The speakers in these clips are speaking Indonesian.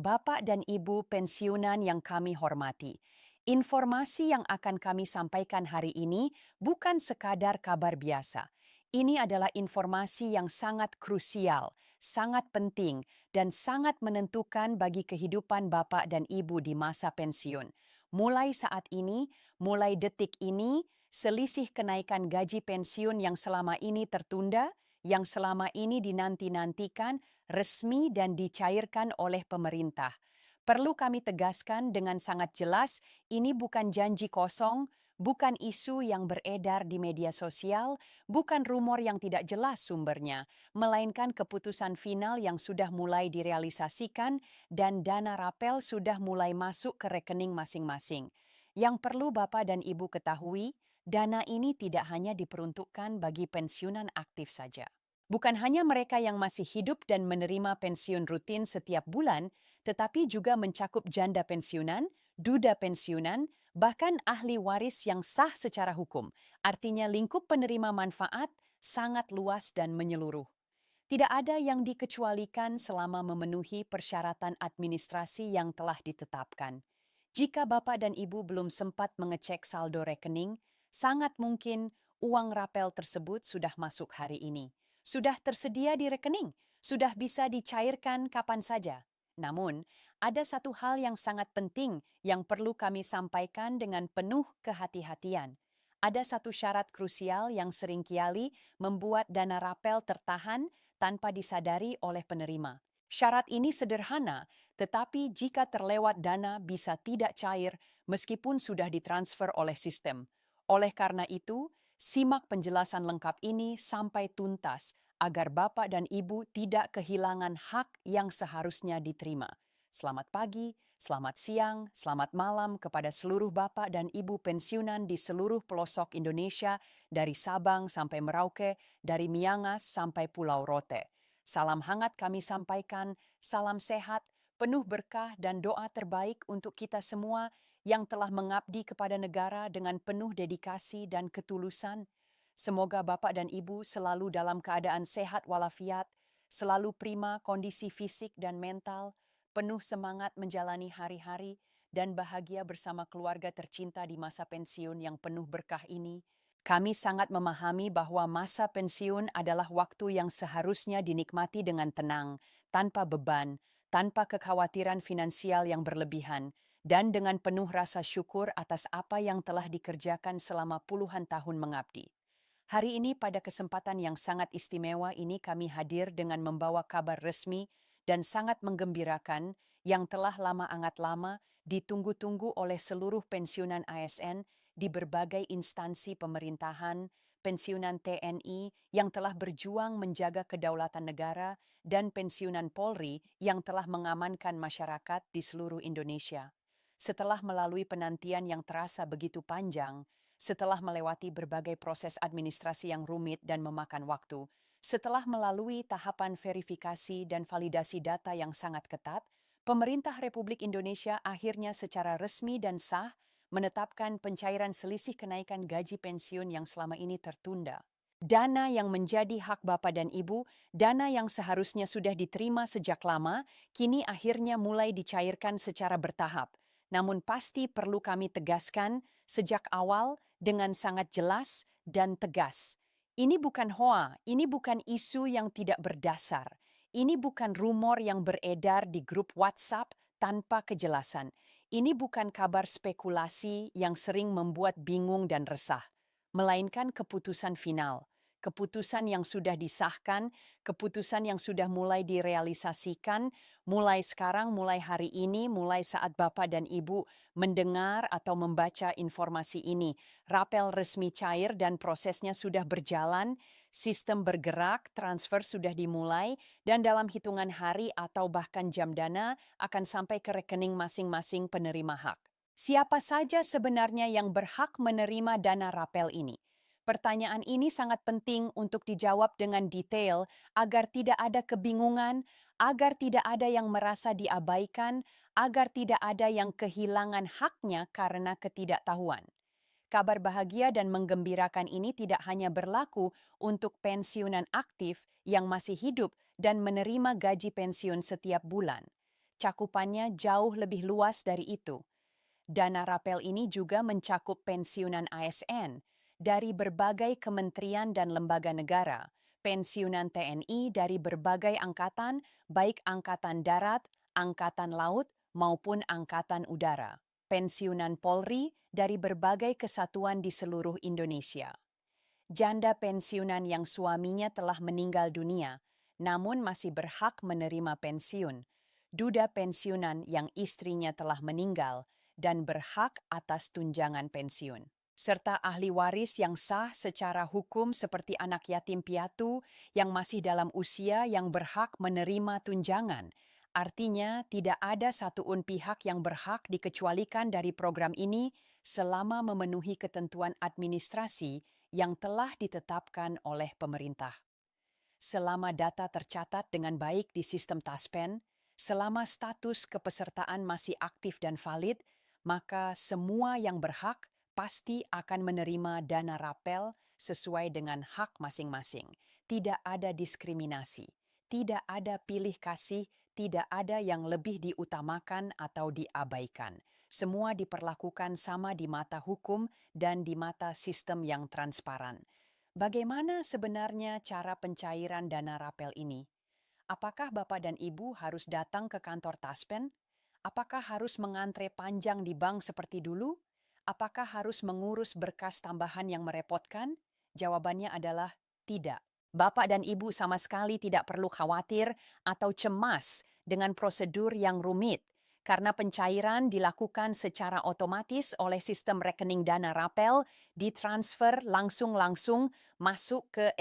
Bapak dan Ibu pensiunan yang kami hormati. Informasi yang akan kami sampaikan hari ini bukan sekadar kabar biasa. Ini adalah informasi yang sangat krusial, sangat penting, dan sangat menentukan bagi kehidupan Bapak dan Ibu di masa pensiun. Mulai saat ini, mulai detik ini, selisih kenaikan gaji pensiun yang selama ini tertunda, yang selama ini dinanti-nantikan, resmi dan dicairkan oleh pemerintah. Perlu kami tegaskan dengan sangat jelas, ini bukan janji kosong, bukan isu yang beredar di media sosial, bukan rumor yang tidak jelas sumbernya, melainkan keputusan final yang sudah mulai direalisasikan dan dana rapel sudah mulai masuk ke rekening masing-masing. Yang perlu Bapak dan Ibu ketahui, dana ini tidak hanya diperuntukkan bagi pensiunan aktif saja. Bukan hanya mereka yang masih hidup dan menerima pensiun rutin setiap bulan, tetapi juga mencakup janda pensiunan, duda pensiunan, bahkan ahli waris yang sah secara hukum. Artinya lingkup penerima manfaat sangat luas dan menyeluruh. Tidak ada yang dikecualikan selama memenuhi persyaratan administrasi yang telah ditetapkan. Jika Bapak dan Ibu belum sempat mengecek saldo rekening, sangat mungkin uang rapel tersebut sudah masuk hari ini. Sudah tersedia di rekening, sudah bisa dicairkan kapan saja. Namun, ada satu hal yang sangat penting yang perlu kami sampaikan dengan penuh kehati-hatian. Ada satu syarat krusial yang seringkali membuat dana rapel tertahan tanpa disadari oleh penerima. Syarat ini sederhana, tetapi jika terlewat dana bisa tidak cair meskipun sudah ditransfer oleh sistem. Oleh karena itu, simak penjelasan lengkap ini sampai tuntas agar Bapak dan Ibu tidak kehilangan hak yang seharusnya diterima. Selamat pagi, selamat siang, selamat malam kepada seluruh Bapak dan Ibu pensiunan di seluruh pelosok Indonesia, dari Sabang sampai Merauke, dari Miangas sampai Pulau Rote. Salam hangat kami sampaikan, salam sehat, penuh berkah dan doa terbaik untuk kita semua yang telah mengabdi kepada negara dengan penuh dedikasi dan ketulusan. Semoga Bapak dan Ibu selalu dalam keadaan sehat walafiat, selalu prima kondisi fisik dan mental, penuh semangat menjalani hari-hari, dan bahagia bersama keluarga tercinta di masa pensiun yang penuh berkah ini. Kami sangat memahami bahwa masa pensiun adalah waktu yang seharusnya dinikmati dengan tenang, tanpa beban, tanpa kekhawatiran finansial yang berlebihan, dan dengan penuh rasa syukur atas apa yang telah dikerjakan selama puluhan tahun mengabdi. Hari ini pada kesempatan yang sangat istimewa ini kami hadir dengan membawa kabar resmi dan sangat menggembirakan yang telah lama ditunggu-tunggu oleh seluruh pensiunan ASN di berbagai instansi pemerintahan, pensiunan TNI yang telah berjuang menjaga kedaulatan negara, dan pensiunan Polri yang telah mengamankan masyarakat di seluruh Indonesia. Setelah melalui penantian yang terasa begitu panjang, setelah melewati berbagai proses administrasi yang rumit dan memakan waktu, setelah melalui tahapan verifikasi dan validasi data yang sangat ketat, pemerintah Republik Indonesia akhirnya secara resmi dan sah menetapkan pencairan selisih kenaikan gaji pensiun yang selama ini tertunda. Dana yang menjadi hak Bapak dan Ibu, dana yang seharusnya sudah diterima sejak lama, kini akhirnya mulai dicairkan secara bertahap. Namun pasti perlu kami tegaskan sejak awal dengan sangat jelas dan tegas. Ini bukan hoa, ini bukan isu yang tidak berdasar. Ini bukan rumor yang beredar di grup WhatsApp tanpa kejelasan. Ini bukan kabar spekulasi yang sering membuat bingung dan resah, melainkan keputusan final. Keputusan yang sudah disahkan, keputusan yang sudah mulai direalisasikan, mulai sekarang, mulai hari ini, mulai saat Bapak dan Ibu mendengar atau membaca informasi ini. Rapel resmi cair dan prosesnya sudah berjalan, sistem bergerak, transfer sudah dimulai, dan dalam hitungan hari atau bahkan jam dana akan sampai ke rekening masing-masing penerima hak. Siapa saja sebenarnya yang berhak menerima dana rapel ini? Pertanyaan ini sangat penting untuk dijawab dengan detail agar tidak ada kebingungan, agar tidak ada yang merasa diabaikan, agar tidak ada yang kehilangan haknya karena ketidaktahuan. Kabar bahagia dan menggembirakan ini tidak hanya berlaku untuk pensiunan aktif yang masih hidup dan menerima gaji pensiun setiap bulan. cakupannya jauh lebih luas dari itu. Dana rapel ini juga mencakup pensiunan ASN dari berbagai kementerian dan lembaga negara, pensiunan TNI dari berbagai angkatan, baik angkatan darat, angkatan laut, maupun angkatan udara, pensiunan Polri dari berbagai kesatuan di seluruh Indonesia. Janda pensiunan yang suaminya telah meninggal dunia, namun masih berhak menerima pensiun, duda pensiunan yang istrinya telah meninggal dan berhak atas tunjangan pensiun, serta ahli waris yang sah secara hukum seperti anak yatim piatu yang masih dalam usia yang berhak menerima tunjangan. Artinya, tidak ada satuun pihak yang berhak dikecualikan dari program ini selama memenuhi ketentuan administrasi yang telah ditetapkan oleh pemerintah. Selama data tercatat dengan baik di sistem Taspen, selama status kepesertaan masih aktif dan valid, maka semua yang berhak pasti akan menerima dana rapel sesuai dengan hak masing-masing. Tidak ada diskriminasi, tidak ada pilih kasih, tidak ada yang lebih diutamakan atau diabaikan. Semua diperlakukan sama di mata hukum dan di mata sistem yang transparan. Bagaimana sebenarnya cara pencairan dana rapel ini? Apakah Bapak dan Ibu harus datang ke kantor Taspen? Apakah harus mengantre panjang di bank seperti dulu? Apakah harus mengurus berkas tambahan yang merepotkan? Jawabannya adalah tidak. Bapak dan Ibu sama sekali tidak perlu khawatir atau cemas dengan prosedur yang rumit, karena pencairan dilakukan secara otomatis oleh sistem rekening dana rapel, ditransfer langsung-langsung masuk ke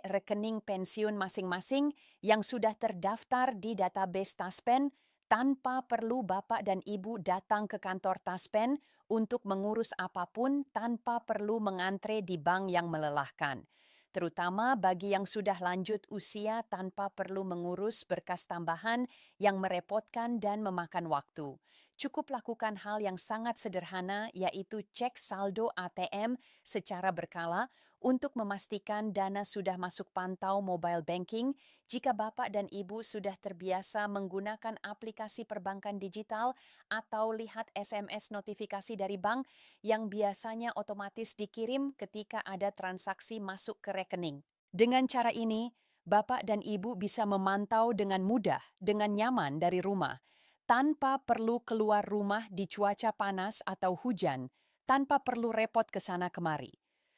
rekening pensiun masing-masing yang sudah terdaftar di database Taspen tanpa perlu Bapak dan Ibu datang ke kantor Taspen untuk mengurus apapun tanpa perlu mengantre di bank yang melelahkan. Terutama bagi yang sudah lanjut usia tanpa perlu mengurus berkas tambahan yang merepotkan dan memakan waktu. Cukup lakukan hal yang sangat sederhana, yaitu cek saldo ATM secara berkala untuk memastikan dana sudah masuk pantau mobile banking. Jika Bapak dan Ibu sudah terbiasa menggunakan aplikasi perbankan digital atau lihat SMS notifikasi dari bank yang biasanya otomatis dikirim ketika ada transaksi masuk ke rekening. Dengan cara ini, Bapak dan Ibu bisa memantau dengan mudah, dengan nyaman dari rumah, tanpa perlu keluar rumah di cuaca panas atau hujan, tanpa perlu repot ke sana kemari.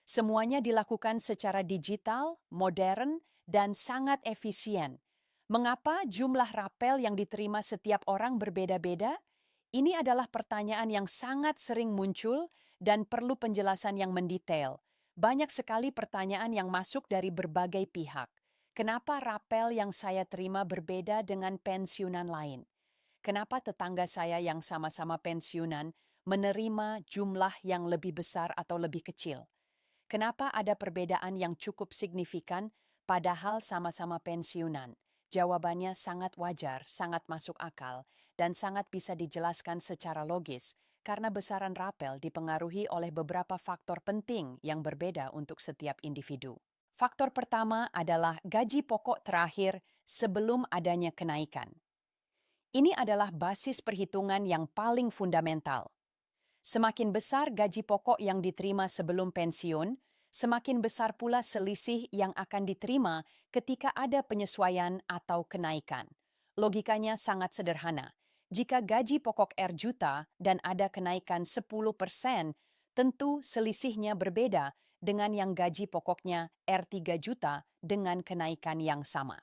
Semuanya dilakukan secara digital, modern, dan sangat efisien. Mengapa jumlah rapel yang diterima setiap orang berbeda-beda? Ini adalah pertanyaan yang sangat sering muncul dan perlu penjelasan yang mendetail. Banyak sekali pertanyaan yang masuk dari berbagai pihak. Kenapa rapel yang saya terima berbeda dengan pensiunan lain? Kenapa tetangga saya yang sama-sama pensiunan menerima jumlah yang lebih besar atau lebih kecil? Kenapa ada perbedaan yang cukup signifikan padahal sama-sama pensiunan? Jawabannya sangat wajar, sangat masuk akal, dan sangat bisa dijelaskan secara logis karena besaran rapel dipengaruhi oleh beberapa faktor penting yang berbeda untuk setiap individu. Faktor pertama adalah gaji pokok terakhir sebelum adanya kenaikan. Ini adalah basis perhitungan yang paling fundamental. Semakin besar gaji pokok yang diterima sebelum pensiun, semakin besar pula selisih yang akan diterima ketika ada penyesuaian atau kenaikan. Logikanya sangat sederhana. Jika gaji pokok R juta dan ada kenaikan 10%, tentu selisihnya berbeda dengan yang gaji pokoknya R 3 juta dengan kenaikan yang sama.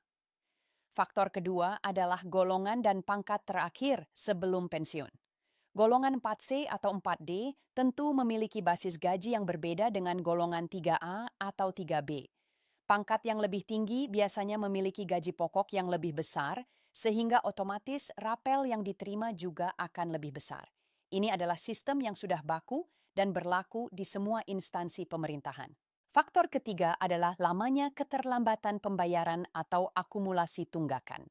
Faktor kedua adalah golongan dan pangkat terakhir sebelum pensiun. Golongan 4C atau 4D tentu memiliki basis gaji yang berbeda dengan golongan 3A atau 3B. Pangkat yang lebih tinggi biasanya memiliki gaji pokok yang lebih besar, sehingga otomatis rapel yang diterima juga akan lebih besar. Ini adalah sistem yang sudah baku dan berlaku di semua instansi pemerintahan. Faktor ketiga adalah lamanya keterlambatan pembayaran atau akumulasi tunggakan.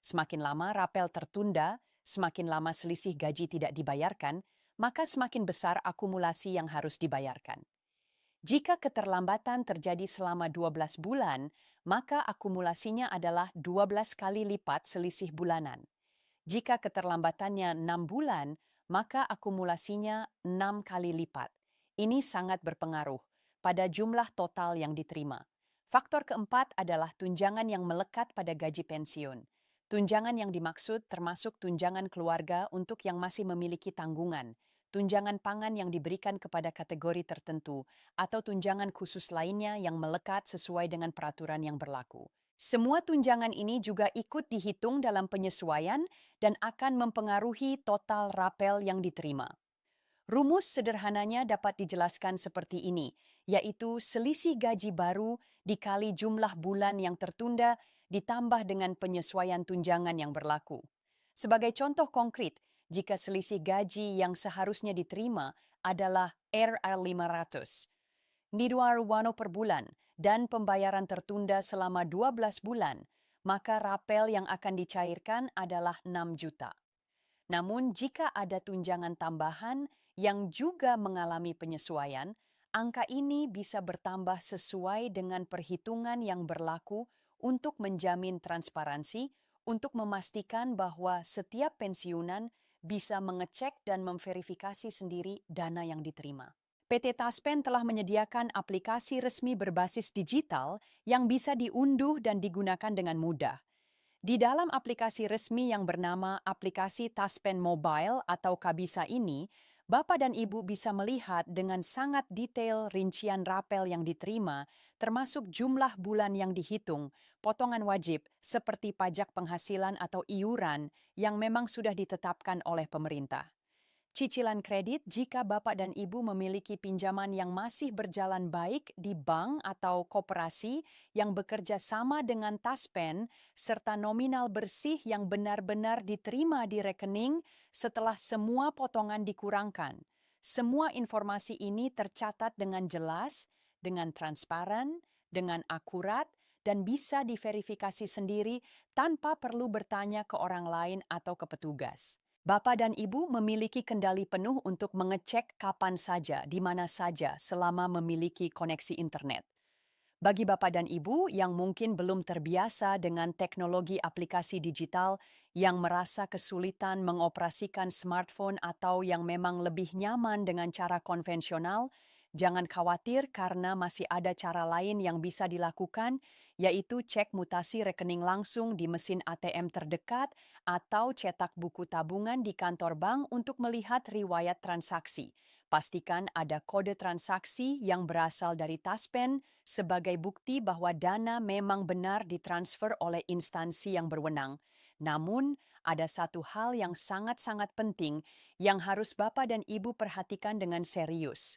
Semakin lama rapel tertunda, semakin lama selisih gaji tidak dibayarkan, maka semakin besar akumulasi yang harus dibayarkan. Jika keterlambatan terjadi selama 12 bulan, maka akumulasinya adalah 12 kali lipat selisih bulanan. Jika keterlambatannya 6 bulan, maka akumulasinya 6 kali lipat. Ini sangat berpengaruh pada jumlah total yang diterima. Faktor keempat adalah tunjangan yang melekat pada gaji pensiun. Tunjangan yang dimaksud termasuk tunjangan keluarga untuk yang masih memiliki tanggungan, tunjangan pangan yang diberikan kepada kategori tertentu, atau tunjangan khusus lainnya yang melekat sesuai dengan peraturan yang berlaku. Semua tunjangan ini juga ikut dihitung dalam penyesuaian dan akan mempengaruhi total rapel yang diterima. Rumus sederhananya dapat dijelaskan seperti ini, yaitu selisih gaji baru dikali jumlah bulan yang tertunda ditambah dengan penyesuaian tunjangan yang berlaku. Sebagai contoh konkret, jika selisih gaji yang seharusnya diterima adalah RR500, Nirwarwano per bulan, dan pembayaran tertunda selama 12 bulan, maka rapel yang akan dicairkan adalah 6 juta. Namun jika ada tunjangan tambahan yang juga mengalami penyesuaian, angka ini bisa bertambah sesuai dengan perhitungan yang berlaku untuk menjamin transparansi, untuk memastikan bahwa setiap pensiunan bisa mengecek dan memverifikasi sendiri dana yang diterima. PT Taspen telah menyediakan aplikasi resmi berbasis digital yang bisa diunduh dan digunakan dengan mudah. Di dalam aplikasi resmi yang bernama aplikasi Taspen Mobile atau Kabisa ini, Bapak dan Ibu bisa melihat dengan sangat detail rincian rapel yang diterima, termasuk jumlah bulan yang dihitung, potongan wajib seperti pajak penghasilan atau iuran yang memang sudah ditetapkan oleh pemerintah. Cicilan kredit jika Bapak dan Ibu memiliki pinjaman yang masih berjalan baik di bank atau koperasi yang bekerja sama dengan Taspen, serta nominal bersih yang benar-benar diterima di rekening setelah semua potongan dikurangkan. Semua informasi ini tercatat dengan jelas, dengan transparan, dengan akurat, dan bisa diverifikasi sendiri tanpa perlu bertanya ke orang lain atau ke petugas. Bapak dan Ibu memiliki kendali penuh untuk mengecek kapan saja, di mana saja, selama memiliki koneksi internet. Bagi Bapak dan Ibu yang mungkin belum terbiasa dengan teknologi aplikasi digital, yang merasa kesulitan mengoperasikan smartphone atau yang memang lebih nyaman dengan cara konvensional, jangan khawatir karena masih ada cara lain yang bisa dilakukan, yaitu cek mutasi rekening langsung di mesin ATM terdekat atau cetak buku tabungan di kantor bank untuk melihat riwayat transaksi. Pastikan ada kode transaksi yang berasal dari Taspen sebagai bukti bahwa dana memang benar ditransfer oleh instansi yang berwenang. Namun, ada satu hal yang sangat-sangat penting yang harus Bapak dan Ibu perhatikan dengan serius.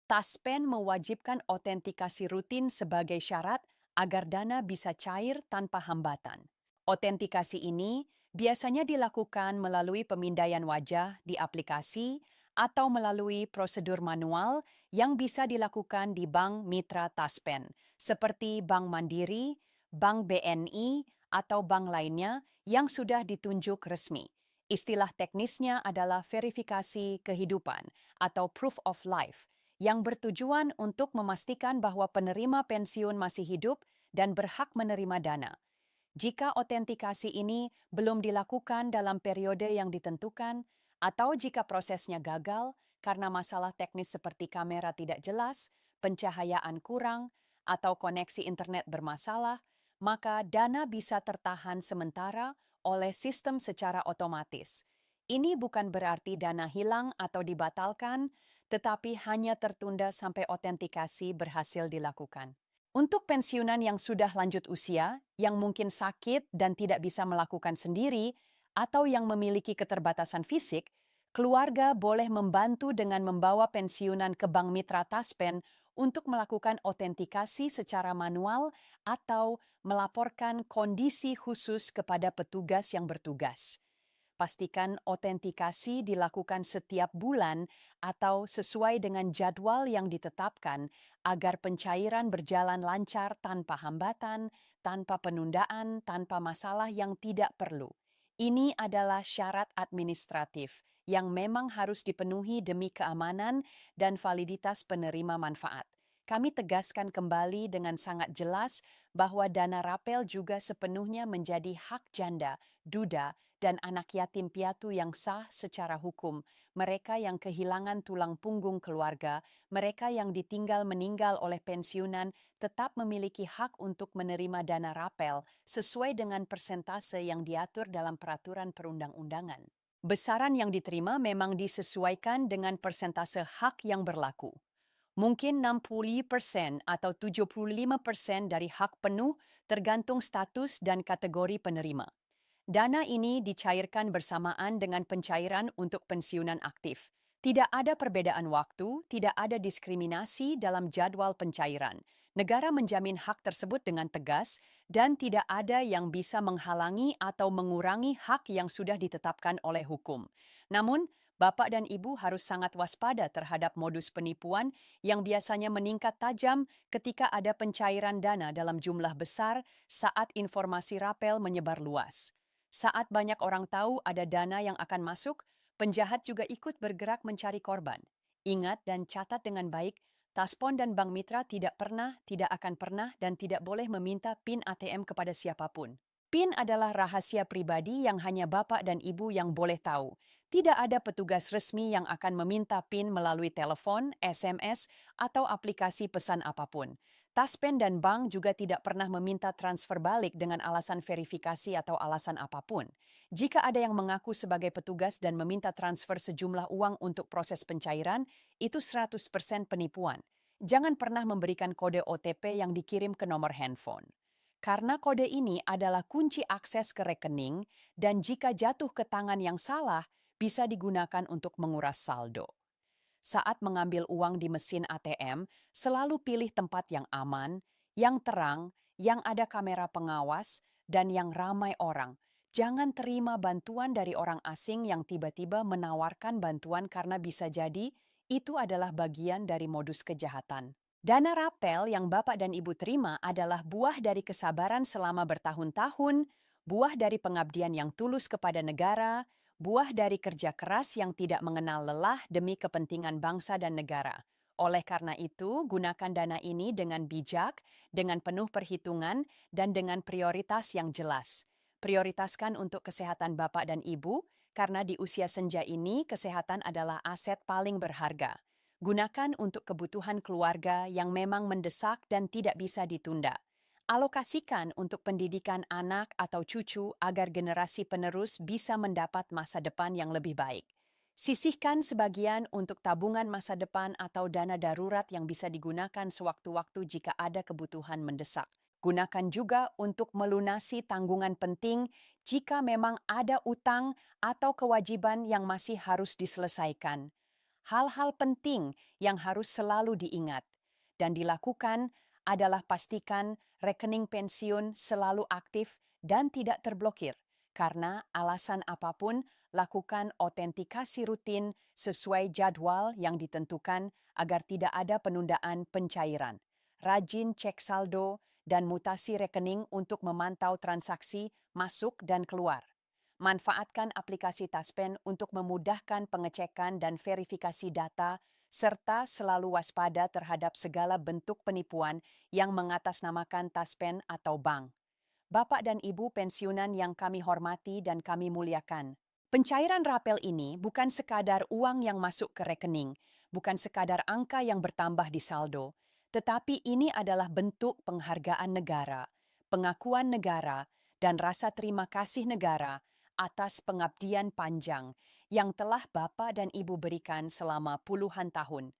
Taspen mewajibkan otentikasi rutin sebagai syarat agar dana bisa cair tanpa hambatan. Otentikasi ini biasanya dilakukan melalui pemindaian wajah di aplikasi atau melalui prosedur manual yang bisa dilakukan di bank mitra Taspen, seperti Bank Mandiri, Bank BNI, atau bank lainnya yang sudah ditunjuk resmi. Istilah teknisnya adalah verifikasi kehidupan atau proof of life, yang bertujuan untuk memastikan bahwa penerima pensiun masih hidup dan berhak menerima dana. Jika otentikasi ini belum dilakukan dalam periode yang ditentukan, atau jika prosesnya gagal karena masalah teknis seperti kamera tidak jelas, pencahayaan kurang, atau koneksi internet bermasalah, maka dana bisa tertahan sementara oleh sistem secara otomatis. Ini bukan berarti dana hilang atau dibatalkan, tetapi hanya tertunda sampai otentikasi berhasil dilakukan. Untuk pensiunan yang sudah lanjut usia, yang mungkin sakit dan tidak bisa melakukan sendiri, atau yang memiliki keterbatasan fisik, keluarga boleh membantu dengan membawa pensiunan ke Bank Mitra Taspen untuk melakukan otentikasi secara manual atau melaporkan kondisi khusus kepada petugas yang bertugas. Pastikan otentikasi dilakukan setiap bulan atau sesuai dengan jadwal yang ditetapkan agar pencairan berjalan lancar tanpa hambatan, tanpa penundaan, tanpa masalah yang tidak perlu. Ini adalah syarat administratif yang memang harus dipenuhi demi keamanan dan validitas penerima manfaat. Kami tegaskan kembali dengan sangat jelas bahwa dana rapel juga sepenuhnya menjadi hak janda, duda, dan anak yatim piatu yang sah secara hukum, mereka yang kehilangan tulang punggung keluarga, mereka yang ditinggal meninggal oleh pensiunan tetap memiliki hak untuk menerima dana rapel sesuai dengan persentase yang diatur dalam peraturan perundang-undangan. Besaran yang diterima memang disesuaikan dengan persentase hak yang berlaku. Mungkin 60% atau 75% dari hak penuh tergantung status dan kategori penerima. Dana ini dicairkan bersamaan dengan pencairan untuk pensiunan aktif. Tidak ada perbedaan waktu, tidak ada diskriminasi dalam jadwal pencairan. Negara menjamin hak tersebut dengan tegas dan tidak ada yang bisa menghalangi atau mengurangi hak yang sudah ditetapkan oleh hukum. Namun, Bapak dan Ibu harus sangat waspada terhadap modus penipuan yang biasanya meningkat tajam ketika ada pencairan dana dalam jumlah besar saat informasi rapel menyebar luas. Saat banyak orang tahu ada dana yang akan masuk, penjahat juga ikut bergerak mencari korban. Ingat dan catat dengan baik, Taspon dan Bank Mitra tidak pernah, tidak akan pernah, dan tidak boleh meminta PIN ATM kepada siapapun. PIN adalah rahasia pribadi yang hanya Bapak dan Ibu yang boleh tahu. Tidak ada petugas resmi yang akan meminta PIN melalui telepon, SMS, atau aplikasi pesan apapun. Taspen dan bank juga tidak pernah meminta transfer balik dengan alasan verifikasi atau alasan apapun. Jika ada yang mengaku sebagai petugas dan meminta transfer sejumlah uang untuk proses pencairan, itu 100% penipuan. Jangan pernah memberikan kode OTP yang dikirim ke nomor handphone. Karena kode ini adalah kunci akses ke rekening dan jika jatuh ke tangan yang salah, bisa digunakan untuk menguras saldo. Saat mengambil uang di mesin ATM, selalu pilih tempat yang aman, yang terang, yang ada kamera pengawas, dan yang ramai orang. Jangan terima bantuan dari orang asing yang tiba-tiba menawarkan bantuan karena bisa jadi itu adalah bagian dari modus kejahatan. Dana rapel yang Bapak dan Ibu terima adalah buah dari kesabaran selama bertahun-tahun, buah dari pengabdian yang tulus kepada negara, buah dari kerja keras yang tidak mengenal lelah demi kepentingan bangsa dan negara. Oleh karena itu, gunakan dana ini dengan bijak, dengan penuh perhitungan, dan dengan prioritas yang jelas. Prioritaskan untuk kesehatan Bapak dan Ibu, karena di usia senja ini kesehatan adalah aset paling berharga. Gunakan untuk kebutuhan keluarga yang memang mendesak dan tidak bisa ditunda. Alokasikan untuk pendidikan anak atau cucu agar generasi penerus bisa mendapat masa depan yang lebih baik. Sisihkan sebagian untuk tabungan masa depan atau dana darurat yang bisa digunakan sewaktu-waktu jika ada kebutuhan mendesak. Gunakan juga untuk melunasi tanggungan penting jika memang ada utang atau kewajiban yang masih harus diselesaikan. Hal-hal penting yang harus selalu diingat dan dilakukan adalah pastikan rekening pensiun selalu aktif dan tidak terblokir. Karena alasan apapun, lakukan autentikasi rutin sesuai jadwal yang ditentukan agar tidak ada penundaan pencairan. Rajin cek saldo dan mutasi rekening untuk memantau transaksi masuk dan keluar. Manfaatkan aplikasi Taspen untuk memudahkan pengecekan dan verifikasi data, serta selalu waspada terhadap segala bentuk penipuan yang mengatasnamakan Taspen atau bank. Bapak dan Ibu pensiunan yang kami hormati dan kami muliakan. Pencairan rapel ini bukan sekadar uang yang masuk ke rekening, bukan sekadar angka yang bertambah di saldo, tetapi ini adalah bentuk penghargaan negara, pengakuan negara, dan rasa terima kasih negara atas pengabdian panjang yang telah Bapak dan Ibu berikan selama puluhan tahun.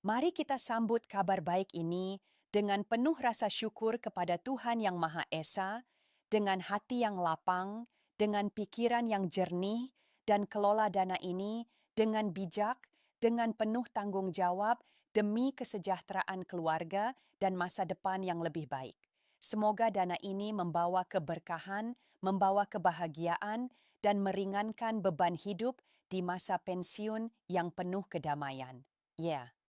Mari kita sambut kabar baik ini dengan penuh rasa syukur kepada Tuhan Yang Maha Esa, dengan hati yang lapang, dengan pikiran yang jernih, dan kelola dana ini dengan bijak, dengan penuh tanggung jawab demi kesejahteraan keluarga dan masa depan yang lebih baik. Semoga dana ini membawa keberkahan, membawa kebahagiaan, dan meringankan beban hidup di masa pensiun yang penuh kedamaian. Ya.